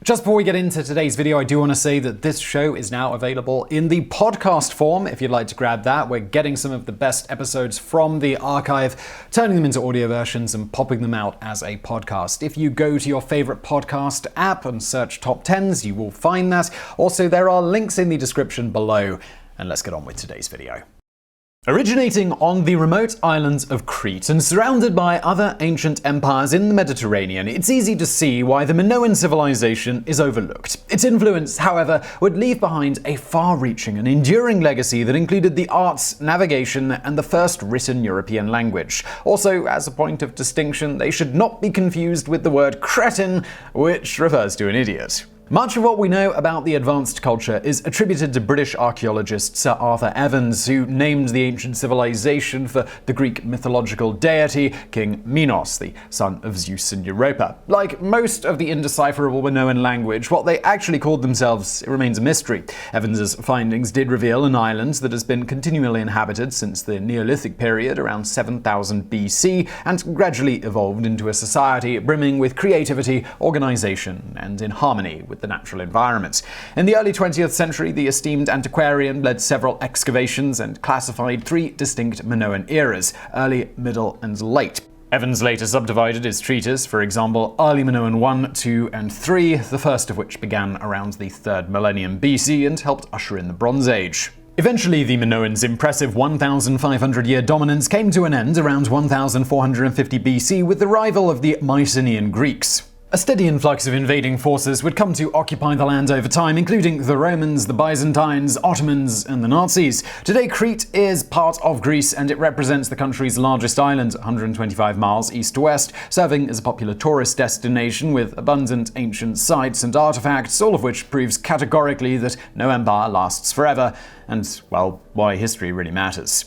Just before we get into today's video, I do want to say that this show is now available in the podcast form. If you'd like to grab that, we're getting some of the best episodes from the archive, turning them into audio versions and popping them out as a podcast. If you go to your favorite podcast app and search TopTenz, you will find that. Also, there are links in the description below. And let's get on with today's video. Originating on the remote islands of Crete and surrounded by other ancient empires in the Mediterranean, it's easy to see why the Minoan civilization is overlooked. Its influence, however, would leave behind a far-reaching and enduring legacy that included the arts, navigation, and the first written European language. Also, as a point of distinction, they should not be confused with the word Cretan, which refers to an idiot. Much of what we know about the advanced culture is attributed to British archaeologist Sir Arthur Evans, who named the ancient civilization for the Greek mythological deity King Minos, the son of Zeus and Europa. Like most of the indecipherable Minoan language, what they actually called themselves remains a mystery. Evans's findings did reveal an island that has been continually inhabited since the Neolithic period around 7000 BC and gradually evolved into a society brimming with creativity, organization, and in harmony with the natural environment. In the early 20th century, the esteemed antiquarian led several excavations and classified three distinct Minoan eras: early, middle, and late. Evans later subdivided his treatise, for example, early Minoan 1, 2, and 3, the first of which began around the 3rd millennium BC and helped usher in the Bronze Age. Eventually, the Minoans' impressive 1,500-year dominance came to an end around 1450 BC with the arrival of the Mycenaean Greeks. A steady influx of invading forces would come to occupy the land over time, including the Romans, the Byzantines, Ottomans, and the Nazis. Today, Crete is part of Greece, and it represents the country's largest island, 125 miles east to west, serving as a popular tourist destination with abundant ancient sites and artifacts, all of which proves categorically that no empire lasts forever, and, well, why history really matters.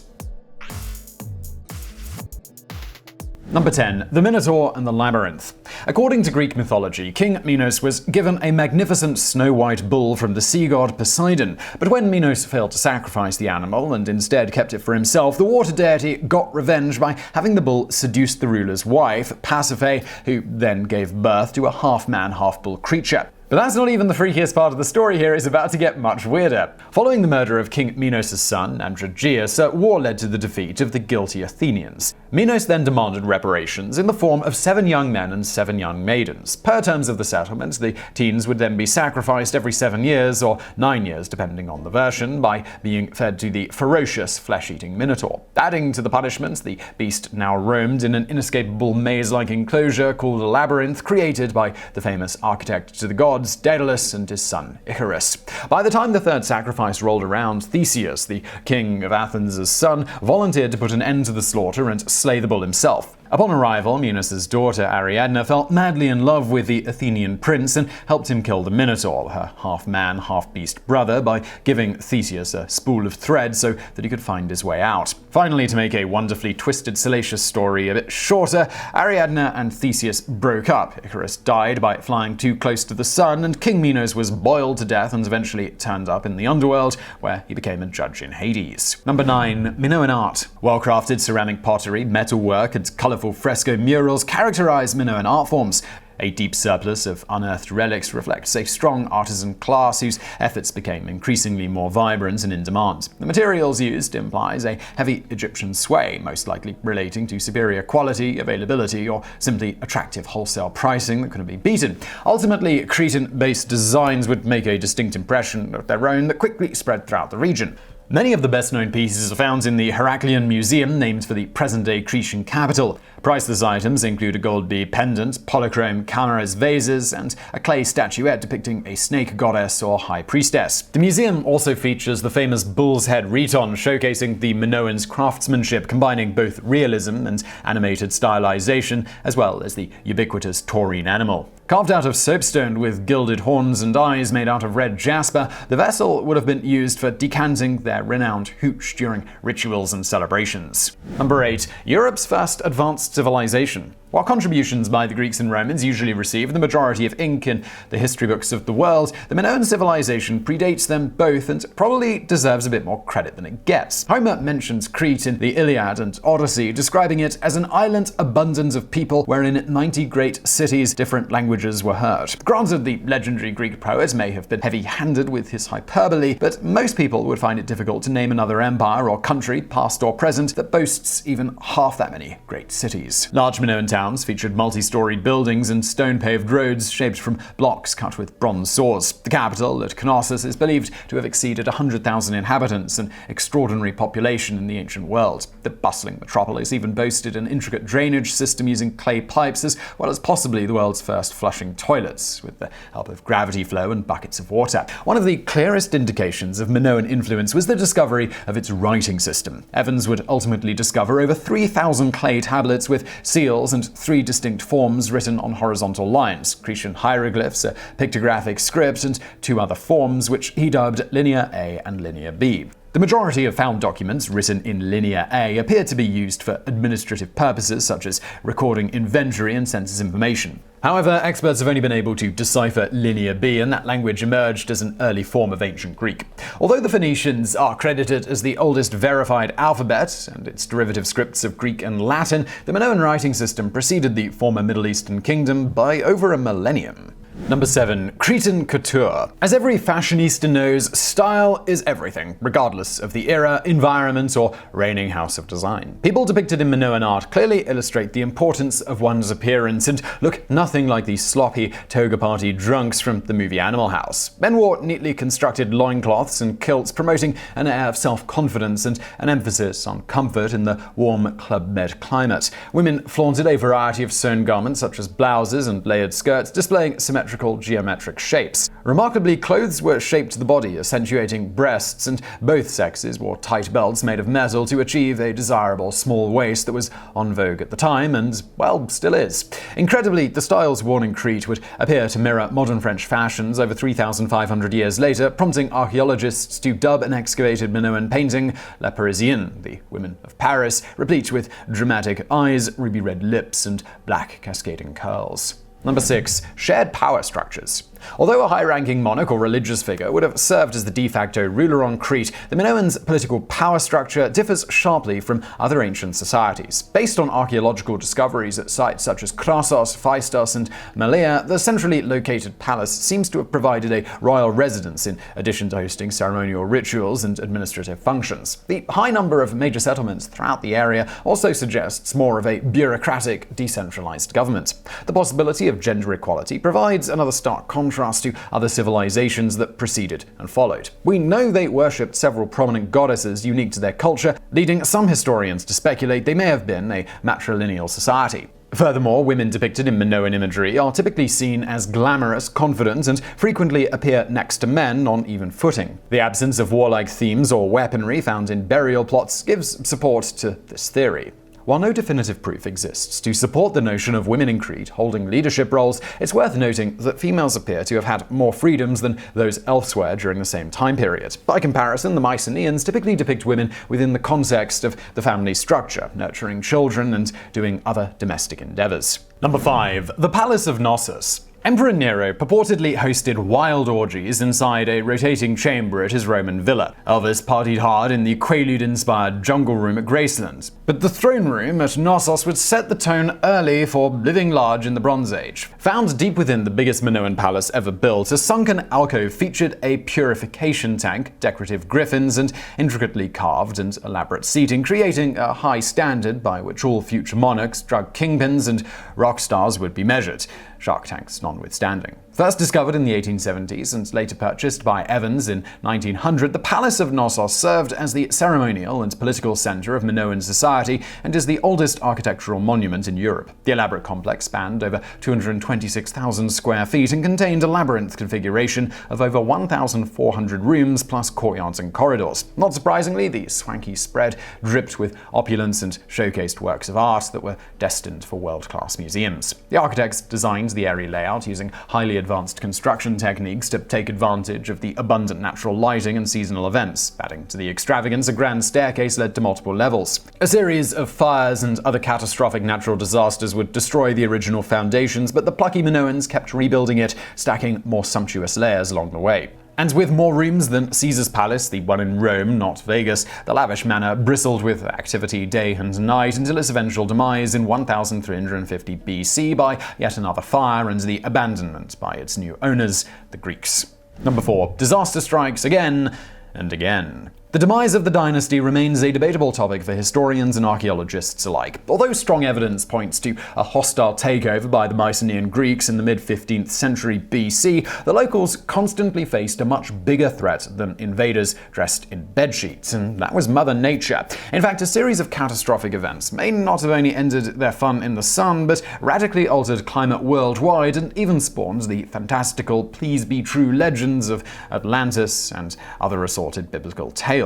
Number 10. The Minotaur and the Labyrinth. According to Greek mythology, King Minos was given a magnificent snow-white bull from the sea god Poseidon. But when Minos failed to sacrifice the animal and instead kept it for himself, the water deity got revenge by having the bull seduce the ruler's wife, Pasiphae, who then gave birth to a half-man, half-bull creature. But that's not even the freakiest part of the story here. It's about to get much weirder. Following the murder of King Minos' son, Androgeus, war led to the defeat of the guilty Athenians. Minos then demanded reparations in the form of 7 young men and 7 young maidens. Per terms of the settlement, the teens would then be sacrificed every 7 years, or 9 years depending on the version, by being fed to the ferocious flesh-eating Minotaur. Adding to the punishment, the beast now roamed in an inescapable maze-like enclosure called a labyrinth, created by the famous architect to the gods, Daedalus, and his son Icarus. By the time the third sacrifice rolled around, Theseus, the king of Athens' son, volunteered to put an end to the slaughter and slay the bull himself. Upon arrival, Minos' daughter Ariadne fell madly in love with the Athenian prince and helped him kill the Minotaur, her half-man, half-beast brother, by giving Theseus a spool of thread so that he could find his way out. Finally, to make a wonderfully twisted, salacious story a bit shorter, Ariadne and Theseus broke up. Icarus died by flying too close to the sun, and King Minos was boiled to death and eventually turned up in the underworld, where he became a judge in Hades. Number 9. Minoan Art. Well-crafted ceramic pottery, metalwork, and colorful fresco murals characterize Minoan art forms. A deep surplus of unearthed relics reflects a strong artisan class whose efforts became increasingly more vibrant and in demand. The materials used implies a heavy Egyptian sway, most likely relating to superior quality, availability, or simply attractive wholesale pricing that couldn't be beaten. Ultimately, Cretan-based designs would make a distinct impression of their own that quickly spread throughout the region. Many of the best-known pieces are found in the Heracleion Museum, named for the present-day Cretan capital. Priceless items include a gold bead pendant, polychrome cameras vases, and a clay statuette depicting a snake goddess or high priestess. The museum also features the famous bull's head rheton, showcasing the Minoans' craftsmanship, combining both realism and animated stylization, as well as the ubiquitous taurine animal. Carved out of soapstone with gilded horns and eyes made out of red jasper, the vessel would have been used for decanting their renowned hooch during rituals and celebrations. Number 8. Europe's first advanced civilization. While contributions by the Greeks and Romans usually receive the majority of ink in the history books of the world, the Minoan civilization predates them both and probably deserves a bit more credit than it gets. Homer mentions Crete in the Iliad and Odyssey, describing it as an island abundant of people wherein 90 great cities, different languages were heard. Granted, the legendary Greek poet may have been heavy-handed with his hyperbole, but most people would find it difficult to name another empire or country, past or present, that boasts even half that many great cities. Large Minoan towns featured multi-storied buildings and stone-paved roads shaped from blocks cut with bronze saws. The capital, at Knossos, is believed to have exceeded 100,000 inhabitants, an extraordinary population in the ancient world. The bustling metropolis even boasted an intricate drainage system using clay pipes, as well as possibly the world's first flushing toilets, with the help of gravity flow and buckets of water. One of the clearest indications of Minoan influence was the discovery of its writing system. Evans would ultimately discover over 3,000 clay tablets with seals and 3 distinct forms written on horizontal lines: Cretan hieroglyphs, a pictographic script, and 2 other forms, which he dubbed Linear A and Linear B. The majority of found documents written in Linear A appear to be used for administrative purposes, such as recording inventory and census information. However, experts have only been able to decipher Linear B, and that language emerged as an early form of ancient Greek. Although the Phoenicians are credited as the oldest verified alphabet, and its derivative scripts of Greek and Latin, the Minoan writing system preceded the former Middle Eastern kingdom by over a millennium. Number 7. Cretan Couture. As every fashionista knows, style is everything, regardless of the era, environment, or reigning house of design. People depicted in Minoan art clearly illustrate the importance of one's appearance and look nothing like the sloppy toga party drunks from the movie Animal House. Men wore neatly constructed loincloths and kilts, promoting an air of self-confidence and an emphasis on comfort in the warm Club Med climate. Women flaunted a variety of sewn garments such as blouses and layered skirts, displaying symmetrical geometric shapes. Remarkably, clothes were shaped to the body, accentuating breasts, and both sexes wore tight belts made of metal to achieve a desirable small waist that was en vogue at the time and, well, still is. Incredibly, the styles worn in Crete would appear to mirror modern French fashions over 3,500 years later, prompting archaeologists to dub an excavated Minoan painting La Parisienne, the women of Paris, replete with dramatic eyes, ruby red lips, and black cascading curls. Number 6. Shared power structures. Although a high-ranking monarch or religious figure would have served as the de facto ruler on Crete, the Minoans' political power structure differs sharply from other ancient societies. Based on archaeological discoveries at sites such as Knossos, Phaistos, and Malea, the centrally located palace seems to have provided a royal residence in addition to hosting ceremonial rituals and administrative functions. The high number of major settlements throughout the area also suggests more of a bureaucratic, decentralized government. The possibility of gender equality provides another stark contrast to other civilizations that preceded and followed. We know they worshipped several prominent goddesses unique to their culture, leading some historians to speculate they may have been a matrilineal society. Furthermore, women depicted in Minoan imagery are typically seen as glamorous, confident, and frequently appear next to men on even footing. The absence of warlike themes or weaponry found in burial plots gives support to this theory. While no definitive proof exists to support the notion of women in Crete holding leadership roles, it's worth noting that females appear to have had more freedoms than those elsewhere during the same time period. By comparison, the Mycenaeans typically depict women within the context of the family structure, nurturing children and doing other domestic endeavors. Number 5. The Palace of Knossos. Emperor Nero purportedly hosted wild orgies inside a rotating chamber at his Roman villa. Elvis partied hard in the Quaalude-inspired jungle room at Graceland. But the throne room at Knossos would set the tone early for living large in the Bronze Age. Found deep within the biggest Minoan palace ever built, a sunken alcove featured a purification tank, decorative griffins, and intricately carved and elaborate seating, creating a high standard by which all future monarchs, drug kingpins, and rock stars would be measured. Shark tanks notwithstanding. First discovered in the 1870s and later purchased by Evans in 1900, the Palace of Knossos served as the ceremonial and political center of Minoan society and is the oldest architectural monument in Europe. The elaborate complex spanned over 226,000 square feet and contained a labyrinth configuration of over 1,400 rooms plus courtyards and corridors. Not surprisingly, the swanky spread dripped with opulence and showcased works of art that were destined for world-class museums. The architects designed the airy layout using highly advanced advanced construction techniques to take advantage of the abundant natural lighting and seasonal events. Adding to the extravagance, a grand staircase led to multiple levels. A series of fires and other catastrophic natural disasters would destroy the original foundations, but the plucky Minoans kept rebuilding it, stacking more sumptuous layers along the way. And with more rooms than Caesar's Palace, the one in Rome, not Vegas, the lavish manor bristled with activity day and night until its eventual demise in 1350 BC by yet another fire and the abandonment by its new owners, the Greeks. Number 4. Disaster strikes again and again. The demise of the dynasty remains a debatable topic for historians and archaeologists alike. Although strong evidence points to a hostile takeover by the Mycenaean Greeks in the mid-15th century BC, the locals constantly faced a much bigger threat than invaders dressed in bedsheets, and that was Mother Nature. In fact, a series of catastrophic events may not have only ended their fun in the sun, but radically altered climate worldwide and even spawned the fantastical please-be-true legends of Atlantis and other assorted biblical tales.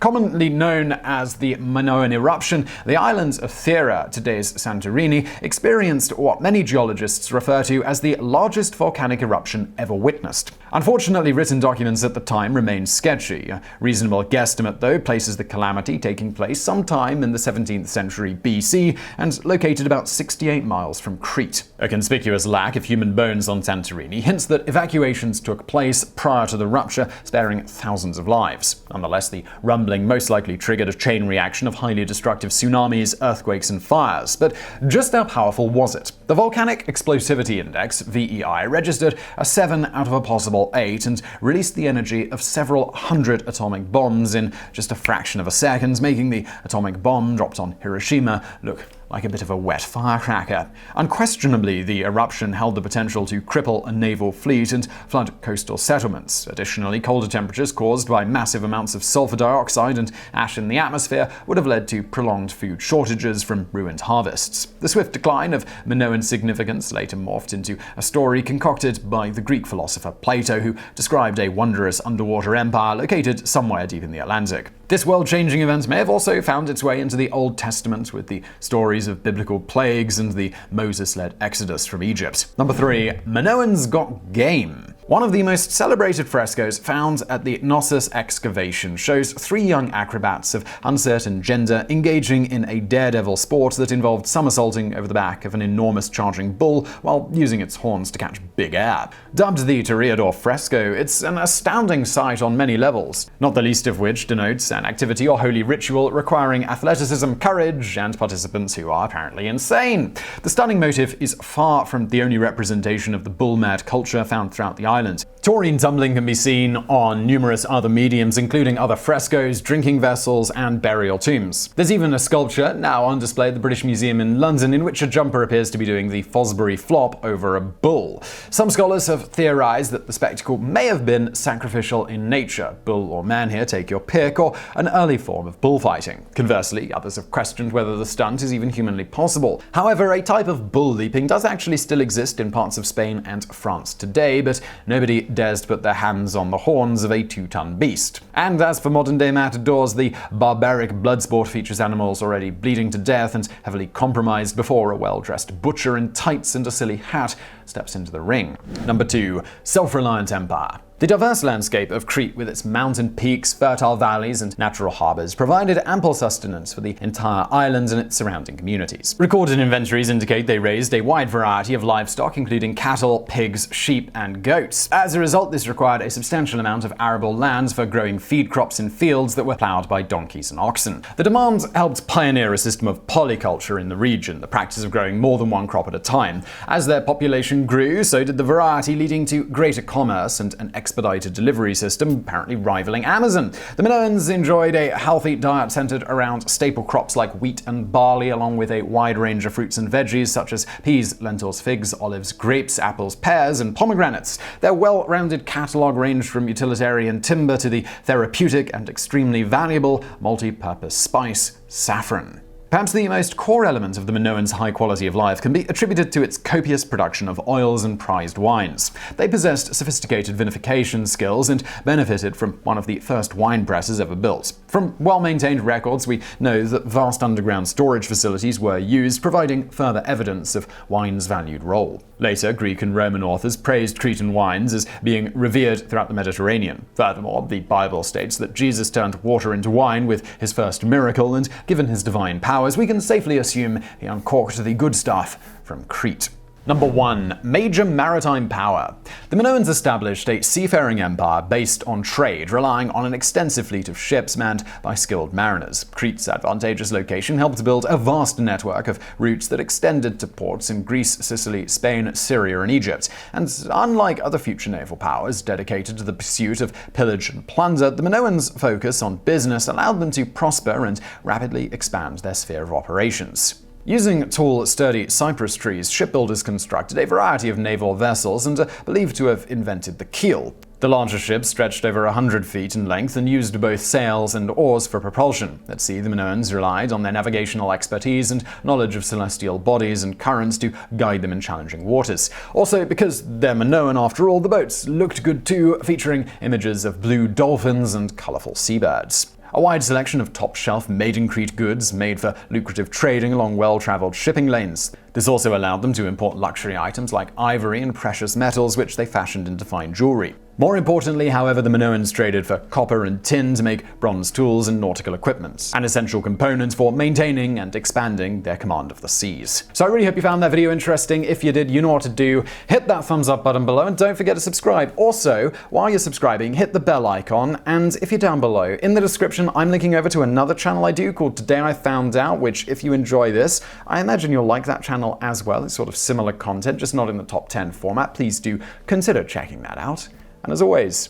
Commonly known as the Minoan eruption, the island of Thera, today's Santorini, experienced what many geologists refer to as the largest volcanic eruption ever witnessed. Unfortunately, written documents at the time remain sketchy. A reasonable guesstimate, though, places the calamity taking place sometime in the 17th century BC and located about 68 miles from Crete. A conspicuous lack of human bones on Santorini hints that evacuations took place prior to the rupture, sparing thousands of lives. Nonetheless, the rumbling most likely triggered a chain reaction of highly destructive tsunamis, earthquakes, and fires. But just how powerful was it? The Volcanic Explosivity Index, VEI, registered a 7 out of a possible 8 and released the energy of several hundred atomic bombs in just a fraction of a second, making the atomic bomb dropped on Hiroshima look like a bit of a wet firecracker. Unquestionably, the eruption held the potential to cripple a naval fleet and flood coastal settlements. Additionally, colder temperatures caused by massive amounts of sulfur dioxide and ash in the atmosphere would have led to prolonged food shortages from ruined harvests. The swift decline of Minoan significance later morphed into a story concocted by the Greek philosopher Plato, who described a wondrous underwater empire located somewhere deep in the Atlantic. This world-changing event may have also found its way into the Old Testament with the stories of biblical plagues and the Moses-led exodus from Egypt. Number 3. Minoans Got Game. One of the most celebrated frescoes found at the Knossos excavation shows 3 young acrobats of uncertain gender engaging in a daredevil sport that involved somersaulting over the back of an enormous charging bull while using its horns to catch big air. Dubbed the Toreador fresco, it's an astounding sight on many levels, not the least of which denotes an activity or holy ritual requiring athleticism, courage, and participants who are apparently insane. The stunning motif is far from the only representation of the bull-mad culture found throughout the island. Taurine tumbling can be seen on numerous other mediums, including other frescoes, drinking vessels, and burial tombs. There's even a sculpture now on display at the British Museum in London in which a jumper appears to be doing the Fosbury flop over a bull. Some scholars have theorized that the spectacle may have been sacrificial in nature, bull or man here, take your pick, or an early form of bullfighting. Conversely, others have questioned whether the stunt is even humanly possible. However, a type of bull leaping does actually still exist in parts of Spain and France today, but nobody dares to put their hands on the horns of a 2-ton beast. And as for modern-day matadors, the barbaric bloodsport features animals already bleeding to death and heavily compromised before a well-dressed butcher in tights and a silly hat steps into the ring. Number 2. Self-Reliant Empire. The diverse landscape of Crete, with its mountain peaks, fertile valleys, and natural harbors, provided ample sustenance for the entire island and its surrounding communities. Recorded inventories indicate they raised a wide variety of livestock, including cattle, pigs, sheep, and goats. As a result, this required a substantial amount of arable land for growing feed crops in fields that were plowed by donkeys and oxen. The demand helped pioneer a system of polyculture in the region, the practice of growing more than one crop at a time. As their population grew, so did the variety, leading to greater commerce and an expedited delivery system, apparently rivaling Amazon. The Minoans enjoyed a healthy diet centered around staple crops like wheat and barley, along with a wide range of fruits and veggies such as peas, lentils, figs, olives, grapes, apples, pears, and pomegranates. Their well-rounded catalog ranged from utilitarian timber to the therapeutic and extremely valuable multi-purpose spice, saffron. Perhaps the most core element of the Minoans' high quality of life can be attributed to its copious production of oils and prized wines. They possessed sophisticated vinification skills and benefited from one of the first wine presses ever built. From well-maintained records, we know that vast underground storage facilities were used, providing further evidence of wine's valued role. Later, Greek and Roman authors praised Cretan wines as being revered throughout the Mediterranean. Furthermore, the Bible states that Jesus turned water into wine with his first miracle, and given his divine powers, we can safely assume he uncorked the good stuff from Crete. Number 1. Major maritime power. The Minoans established a seafaring empire based on trade, relying on an extensive fleet of ships manned by skilled mariners. Crete's advantageous location helped build a vast network of routes that extended to ports in Greece, Sicily, Spain, Syria, and Egypt. And unlike other future naval powers dedicated to the pursuit of pillage and plunder, the Minoans' focus on business allowed them to prosper and rapidly expand their sphere of operations. Using tall, sturdy cypress trees, shipbuilders constructed a variety of naval vessels and are believed to have invented the keel. The larger ships stretched over 100 feet in length and used both sails and oars for propulsion. At sea, the Minoans relied on their navigational expertise and knowledge of celestial bodies and currents to guide them in challenging waters. Also, because they're Minoan after all, the boats looked good too, featuring images of blue dolphins and colorful seabirds. A wide selection of top-shelf made-in-Crete goods made for lucrative trading along well-traveled shipping lanes. This also allowed them to import luxury items like ivory and precious metals, which they fashioned into fine jewelry. More importantly, however, the Minoans traded for copper and tin to make bronze tools and nautical equipment, an essential component for maintaining and expanding their command of the seas. So I really hope you found that video interesting. If you did, you know what to do. Hit that thumbs up button below and don't forget to subscribe. Also, while you're subscribing, hit the bell icon, and if you're down below, in the description, I'm linking over to another channel I do called Today I Found Out, which if you enjoy this, I imagine you'll like that channel as well. It's sort of similar content, just not in the top 10 format. Please do consider checking that out. And as always,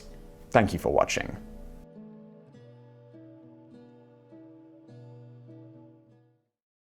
thank you for watching.